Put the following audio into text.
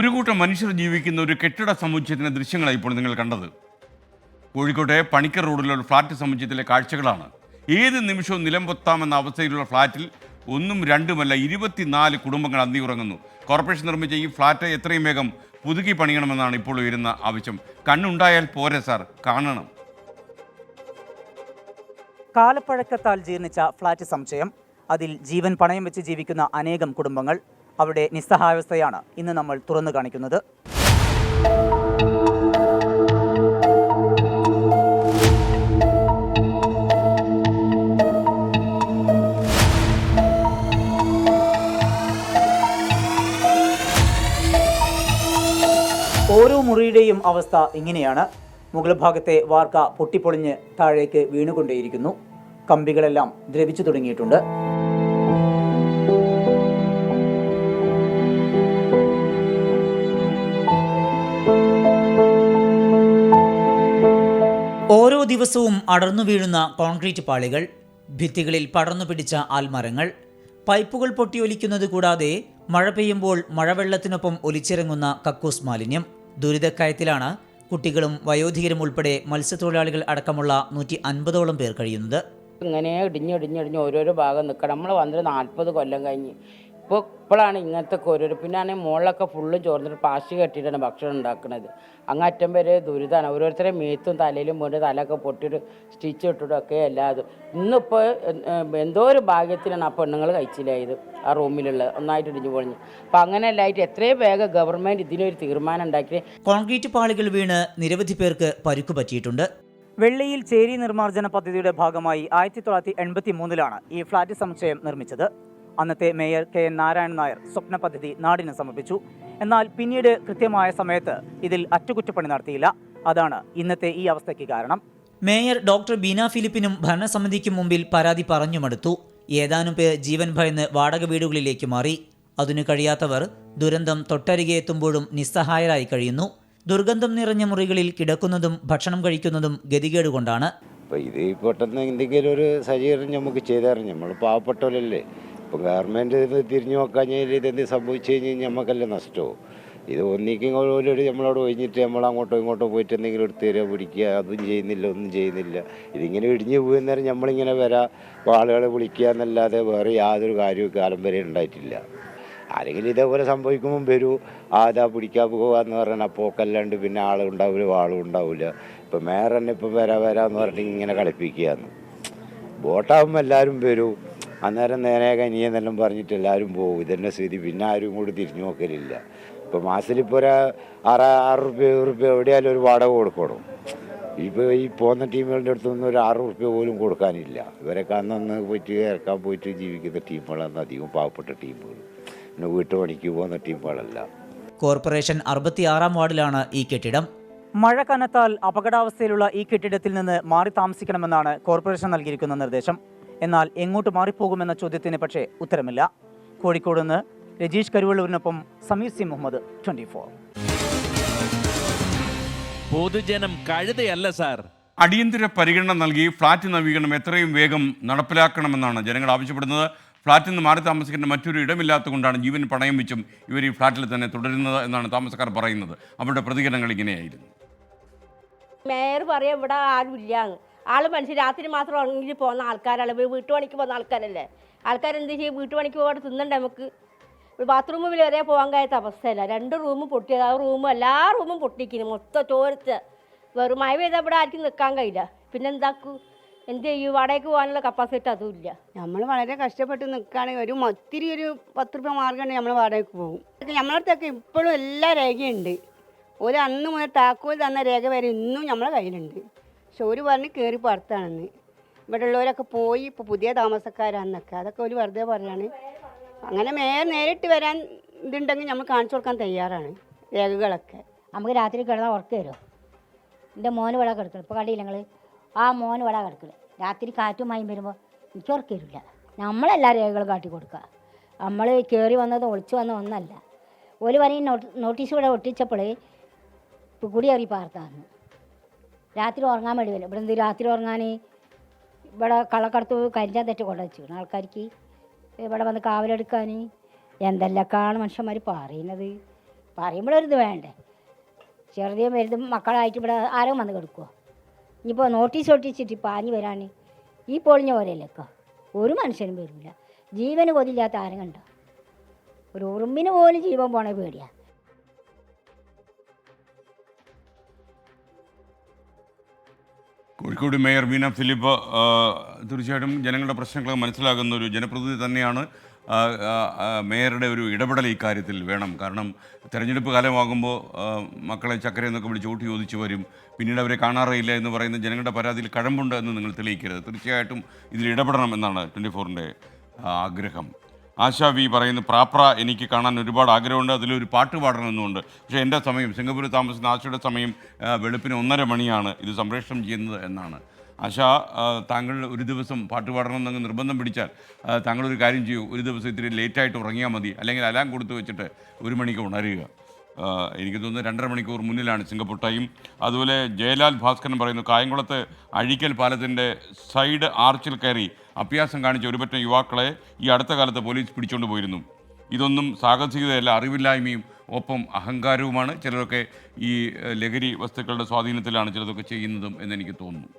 ഒരു കൂട്ടം മനുഷ്യർ ജീവിക്കുന്ന ഒരു കെട്ടിട സമുച്ചയത്തിൻ്റെ ദൃശ്യങ്ങളാണ് ഇപ്പോൾ നിങ്ങൾ കണ്ടത്. കോഴിക്കോട്ടെ പണിക്കർ റോഡിലുള്ള ഒരു ഫ്ലാറ്റ് സമുച്ചയത്തിലെ കാഴ്ചകളാണ്. ഏത് നിമിഷവും നിലംപൊത്താമെന്ന അവസ്ഥയിലുള്ള ഫ്ലാറ്റിൽ ഒന്നും രണ്ടുമല്ല 24 കുടുംബങ്ങൾ അന്തിയുറങ്ങുന്നു. കോർപ്പറേഷൻ നിർമ്മിച്ച ഈ ഫ്ലാറ്റ് എത്രയും വേഗം പുതുക്കി പണിയണമെന്നാണ് ഇപ്പോൾ ഉയരുന്ന ആവശ്യം. കണ്ണുണ്ടായാൽ പോരെ സാർ, കാണണം. കാലപ്പഴക്കത്താൽ ജീർണിച്ച ഫ്ളാറ്റ് സമുച്ചയം, അതിൽ ജീവൻ പണയം വെച്ച് ജീവിക്കുന്ന അനേകം കുടുംബങ്ങൾ, അവിടെ നിസ്സഹായാവസ്ഥയാണ് ഇന്ന് നമ്മൾ തുറന്നു കാണിക്കുന്നത്. ഓരോ മുറിയുടെയും അവസ്ഥ ഇങ്ങനെയാണ്. മുകൾ ഭാഗത്തെ വാർക്ക പൊട്ടിപ്പൊളിഞ്ഞ് താഴേക്ക് വീണുകൊണ്ടേയിരിക്കുന്നു. കമ്പികളെല്ലാം ദ്രവിച്ചു തുടങ്ങിയിട്ടുണ്ട്. ഓരോ ദിവസവും അടർന്നു വീഴുന്ന കോൺക്രീറ്റ് പാളികൾ, ഭിത്തികളിൽ പടർന്നു പിടിച്ച ആൽമരങ്ങൾ, പൈപ്പുകൾ പൊട്ടിയൊലിക്കുന്നത് കൂടാതെ മഴ പെയ്യുമ്പോൾ മഴവെള്ളത്തിനൊപ്പം ഒലിച്ചിറങ്ങുന്ന കക്കൂസ് മാലിന്യം. ദുരിതക്കയത്തിലാണ് കുട്ടികളും വയോധികരും ഉൾപ്പെടെ മത്സ്യത്തൊഴിലാളികൾ അടക്കമുള്ള 150ഓളം പേർ കഴിയുന്നത്. ഇങ്ങനെ ഇടിഞ്ഞിടിഞ്ഞിടിഞ്ഞ് ഓരോരോ ഭാഗം നിൽക്കണം. നമ്മൾ വന്നിട്ട് 40 കൊല്ലം കഴിഞ്ഞ് ഇപ്പോഴാണ് ഇങ്ങനത്തെ ഓരോരോ. പിന്നെ മുകളിലൊക്കെ ഫുള്ളും ചോർന്നിട്ട് പാശി കെട്ടിയിട്ടാണ് ഭക്ഷണം ഉണ്ടാക്കുന്നത്. അങ്ങറ്റം വരെ ദുരിതമാണ്. ഓരോരുത്തരെ മേത്തും തലയിലും വീണ്ട് തലയൊക്കെ പൊട്ടിയിട്ട് സ്റ്റിച്ച് ഇട്ടിട്ടൊക്കെ എല്ലാതും. ഇന്നിപ്പോൾ എന്തോ ഒരു ഭാഗ്യത്തിനാണ് ആ പെണ്ണുങ്ങൾ കഴിച്ചില്ലായത്. ആ റൂമിലുള്ള ഒന്നായിട്ട് ഇടിഞ്ഞു പൊളിഞ്ഞ്. അപ്പം അങ്ങനെ എല്ലായിട്ട് എത്രയും വേഗം ഗവൺമെൻറ് ഇതിനൊരു തീരുമാനം ഉണ്ടാക്കി. കോൺക്രീറ്റ് പാളികൾ വീണ് നിരവധി പേർക്ക് പരുക്കു പറ്റിയിട്ടുണ്ട്. വെള്ളിയിൽ ചേരി നിർമ്മാർജ്ജന പദ്ധതിയുടെ ഭാഗമായി 1983 ഈ ഫ്ളാറ്റ് സമുച്ചയം നിർമ്മിച്ചത്. അന്നത്തെ മേയർ KN നാരായണൻ നായർ സ്വപ്ന പദ്ധതി നാടിന് സമർപ്പിച്ചു. എന്നാൽ പിന്നീട് കൃത്യമായ സമയത്ത് ഇതിൽ അറ്റകുറ്റപ്പണി നടത്തിയില്ല. അതാണ് ഇന്നത്തെ ഈ അവസ്ഥയ്ക്ക് കാരണം. മേയർ ഡോക്ടർ ബീന ഫിലിപ്പിനും ഭരണസമിതിക്കും മുമ്പിൽ പരാതി പറഞ്ഞു മടുത്തു. ഏതാനും പേർ ജീവൻ ഭയന്ന് വാടക വീടുകളിലേക്ക് മാറി. അതിനു കഴിയാത്തവർ ദുരന്തം തൊട്ടരികെ എത്തുമ്പോഴും നിസ്സഹായരായി കഴിയുന്നു. ദുർഗന്ധം നിറഞ്ഞ മുറികളിൽ കിടക്കുന്നതും ഭക്ഷണം കഴിക്കുന്നതും ഗതികേടുകൊണ്ടാണ്. അപ്പോൾ ഇത് പെട്ടെന്ന് എന്തെങ്കിലും ഒരു സജ്ജീകരണം നമുക്ക് ചെയ്തായിരുന്നു. നമ്മൾ പാവപ്പെട്ടവരല്ലേ. ഇപ്പോൾ ഗവൺമെൻറ് ഇത് തിരിഞ്ഞു നോക്കാൻ ഇതെന്ത് സംഭവിച്ചു കഴിഞ്ഞാൽ നമുക്കല്ല നഷ്ടവും. ഇത് ഒന്നിക്കും ഓരോരു നമ്മളോട് ഒഴിഞ്ഞിട്ട് നമ്മൾ അങ്ങോട്ടോ ഇങ്ങോട്ടോ പോയിട്ട് എന്തെങ്കിലും എടുത്ത് തരിക പിടിക്കുക, അതും ചെയ്യുന്നില്ല, ഒന്നും ചെയ്യുന്നില്ല. ഇതിങ്ങനെ ഇടിഞ്ഞു പോകുന്നേരം നമ്മളിങ്ങനെ വരാം, ആളുകളെ വിളിക്കുക എന്നല്ലാതെ വേറെ യാതൊരു കാര്യവും കാലം വരെ ഉണ്ടായിട്ടില്ല. ആരെങ്കിലും ഇതേപോലെ സംഭവിക്കുമ്പം വരൂ, ആതാ പിടിക്കാൻ പോകുക എന്ന് പറഞ്ഞാൽ പോക്കല്ലാണ്ട് പിന്നെ ആളുണ്ടാവില്ല, ആളും ഉണ്ടാവില്ല. ഇപ്പം മേയർ തന്നെ ഇപ്പം വരാമെന്ന് പറഞ്ഞിട്ട് ഇങ്ങനെ കളിപ്പിക്കുകയാണ്. ബോട്ടാകുമ്പോൾ എല്ലാവരും വരൂ, അന്നേരം നേരെ കനിയെന്നെല്ലാം പറഞ്ഞിട്ട് എല്ലാവരും പോകും. ഇതന്നെ സ്ഥിതി. പിന്നെ ആരും കൂടി തിരിഞ്ഞു നോക്കലില്ല. ഇപ്പോൾ മാസത്തിലിപ്പോൾ ഒരു 6 റുപ്യ എവിടെയായാലും ഒരു വാടക കൊടുക്കണം. ഇപ്പോൾ ഈ പോകുന്ന ടീമുകളുടെ അടുത്തൊന്നും ഒരു 6 റുപ്യ പോലും കൊടുക്കാനില്ല. ഇവരൊക്കെ അന്നന്ന് പോയിട്ട് ഇറക്കാൻ പോയിട്ട് ജീവിക്കുന്ന ടീമുകളാണ് അധികം പാവപ്പെട്ട ടീമുകൾ. പിന്നെ വീട്ടുപണിക്ക് പോകുന്ന ടീമുകളല്ല. കോർപ്പറേഷൻ 66-ാം വാർഡിലാണ് ഈ കെട്ടിടം. മഴ കനത്താൽ അപകടാവസ്ഥയിലുള്ള ഈ കെട്ടിടത്തിൽ നിന്ന് മാറി താമസിക്കണമെന്നാണ് കോർപ്പറേഷൻ നൽകിയിരിക്കുന്ന നിർദ്ദേശം. എന്നാൽ എങ്ങോട്ട് മാറിപ്പോകുമെന്ന ചോദ്യത്തിന് പക്ഷേ ഉത്തരമില്ല. കോഴിക്കോട് നിന്ന് രജീഷ് കരുവള്ളൂരിനൊപ്പം സമീർ സി മുഹമ്മദ്, 24. പൊതുജനം കഴുതയല്ല സാർ. അടിയന്തര പരിഗണന നൽകി ഫ്ളാറ്റ് നവീകരണം എത്രയും വേഗം നടപ്പിലാക്കണമെന്നാണ് ജനങ്ങൾ ആവശ്യപ്പെടുന്നത്. ഫ്ളാറ്റിൽ നിന്ന് മാറി താമസിക്കേണ്ട മറ്റൊരു ഇടമില്ലാത്തതുകൊണ്ടാണ് ജീവൻ പണയം വെച്ചും ഇവർ ഈ ഫ്ളാറ്റിൽ തന്നെ തുടരുന്നത് എന്നാണ് താമസക്കാർ പറയുന്നത്. അവരുടെ പ്രതികരണങ്ങൾ ഇങ്ങനെയായിരുന്നു. മേയർ പറയാം ഇവിടെ ആരുമില്ല. മനുഷ്യർ രാത്രി മാത്രം ഉറങ്ങി പോകുന്ന ആൾക്കാരാണ്. വീട്ടുപണിക്ക് പോകുന്ന ആൾക്കാരല്ലേ. ആൾക്കാരെന്ത് ചെയ്യും? വീട്ടുപണിക്ക് പോകാതെ തിന്നണ്ടേ നമുക്ക്. ബാത്റൂമിൽ വരെ പോകാൻ കഴിയാത്ത അവസ്ഥയല്ല. 2 റൂമും പൊട്ടിയത്. ആ റൂമും എല്ലാ റൂമും പൊട്ടിക്കുന്നു. മൊത്തം ചോരത്ത് വെറും മഴ പെയ്താൽ ഇവിടെ ആർക്കും നിൽക്കാൻ കഴിയില്ല. പിന്നെ എന്താക്കൂ? എന്ത് ചെയ്യും? വാടകയ്ക്ക് പോകാനുള്ള കപ്പാസിറ്റി അതും ഇല്ല. നമ്മൾ വളരെ കഷ്ടപ്പെട്ട് നിൽക്കുകയാണെങ്കിൽ ഒത്തിരി ഒരു 10 രൂപ മാർഗ്ഗമുണ്ടെങ്കിൽ നമ്മൾ വാടകയ്ക്ക് പോകും. നമ്മളടുത്തൊക്കെ ഇപ്പോഴും എല്ലാ രേഖയുണ്ട്. ഒരു അന്ന് മുതൽ താക്കോൽ തന്ന രേഖ വരെ ഇന്നും നമ്മളെ കയ്യിലുണ്ട്. പക്ഷെ ഒരു പറഞ്ഞ് കയറി പുറത്താണെന്ന്. ഇവിടെ ഉള്ളവരൊക്കെ പോയി ഇപ്പോൾ പുതിയ താമസക്കാരാണെന്നൊക്കെ അതൊക്കെ ഒരു വെറുതെ പറയാണ്. അങ്ങനെ മേയർ നേരിട്ട് വരാൻ ഇതുണ്ടെങ്കിൽ നമ്മൾ കാണിച്ചു കൊടുക്കാൻ തയ്യാറാണ് രേഖകളൊക്കെ. നമുക്ക് രാത്രി കിടന്നാൽ ഉറക്കം വരുമോ? എൻ്റെ മോന് ഇവിടെ കിടക്കണം. ഇപ്പോൾ കണ്ടില്ല ഞങ്ങൾ ആ മോന് ഇവിടെ കിടക്കണം. രാത്രി കാറ്റും മയം വരുമ്പോൾ എനിക്ക് ഉറക്കം വരില്ല. നമ്മളെല്ലാ രേഖകളും കാട്ടി കൊടുക്കുക. നമ്മൾ കയറി വന്നത് ഒളിച്ചു വന്ന ഒന്നല്ല. ഒരു പറയും നോട്ടീസ് ഇവിടെ ഒട്ടിച്ചപ്പോൾ കൂടി കയറി പാർത്താന്ന്. രാത്രി ഉറങ്ങാൻ വേണ്ടി വരും. ഇവിടെ എന്ത് രാത്രി ഉറങ്ങാൻ ഇവിടെ കള്ളക്കടത്ത് കരിഞ്ചാൻ തെറ്റ് കൊണ്ടുവച്ചു ആൾക്കാർക്ക് ഇവിടെ വന്ന് കാവലെടുക്കാൻ. എന്തെല്ലാമാണ് മനുഷ്യന്മാർ പറയുന്നത്. പറയുമ്പോഴൊരിത് വേണ്ടേ? ചെറുതേ വലുതും മക്കളായിട്ട് ഇവിടെ ആരും വന്ന് കിടക്കുമോ? ഇനിയിപ്പോൾ നോട്ടീസ് ഒട്ടിച്ചിട്ട് പാഞ്ഞ് വരാൻ ഈ പൊളിഞ്ഞ പോലെയല്ലേക്കോ? ഒരു മനുഷ്യനും വരില്ല. ജീവന് കൊതില്ലാത്ത ആരും കണ്ടോ? ഒരു ഉറുമ്പിന് പോലും ജീവൻ പോണേ പേടിയാണ്. കോഴിക്കോട് മേയർ വീണ ഫിലിപ്പ് തീർച്ചയായിട്ടും ജനങ്ങളുടെ പ്രശ്നങ്ങൾ മനസ്സിലാകുന്ന ഒരു ജനപ്രതിനിധി തന്നെയാണ്. മേയറുടെ ഒരു ഇടപെടൽ ഈ കാര്യത്തിൽ വേണം. കാരണം തെരഞ്ഞെടുപ്പ് കാലമാകുമ്പോൾ മക്കളെ ചക്കര എന്നൊക്കെ വിളിച്ച് വോട്ട് ചോദിച്ചു വരും, പിന്നീട് അവരെ കാണാറില്ല എന്ന് പറയുന്ന ജനങ്ങളുടെ പരാതിയിൽ കഴമ്പുണ്ട് എന്ന് നിങ്ങൾ തെളിയിക്കരുത്. തീർച്ചയായിട്ടും ഇതിൽ ഇടപെടണം എന്നാണ് 24-ൻ്റെ ആഗ്രഹം. ആശാ വി പറയുന്നു, പ്രാപ്ര എനിക്ക് കാണാൻ ഒരുപാട് ആഗ്രഹമുണ്ട്, അതിലൊരു പാട്ട് പാടണമെന്നുണ്ട്. പക്ഷേ എൻ്റെ സമയം, സിംഗപ്പൂരിൽ താമസിക്കുന്ന ആശയുടെ സമയം വെളുപ്പിന് 1:30 മണിയാണ് ഇത് സംപ്രേഷണം ചെയ്യുന്നത് എന്നാണ്. ആശ, താങ്കൾ ഒരു ദിവസം പാട്ട് പാടണമെന്നങ്ങ് നിർബന്ധം പിടിച്ചാൽ താങ്കളൊരു കാര്യം ചെയ്യൂ, ഒരു ദിവസം ഇത്തിരി ലേറ്റായിട്ട് ഉറങ്ങിയാൽ മതി, അല്ലെങ്കിൽ അലാം കൊടുത്തു വെച്ചിട്ട് 1 മണിക്ക് ഉണരുക. എനിക്ക് തോന്നുന്നു 2.5 മണിക്കൂർ മുന്നിലാണ് സിംഗപ്പൂർ ടൈം. അതുപോലെ ജയലാൽ ഭാസ്കരൻ പറയുന്നു, കായംകുളത്ത് അഴീക്കൽ പാലത്തിൻ്റെ സൈഡ് ആർച്ചിൽ കയറി അഭ്യാസം കാണിച്ച ഒരുപറ്റം യുവാക്കളെ ഈ അടുത്ത കാലത്ത് പോലീസ് പിടിച്ചുകൊണ്ട് പോയിരുന്നു. ഇതൊന്നും സാഹസികതയല്ല, അറിവില്ലായ്മയും ഒപ്പം അഹങ്കാരവുമാണ്. ചിലരൊക്കെ ഈ ലഹരി വസ്തുക്കളുടെ സ്വാധീനത്തിലാണ് ചിലതൊക്കെ ചെയ്യുന്നതും എന്നെനിക്ക് തോന്നുന്നു.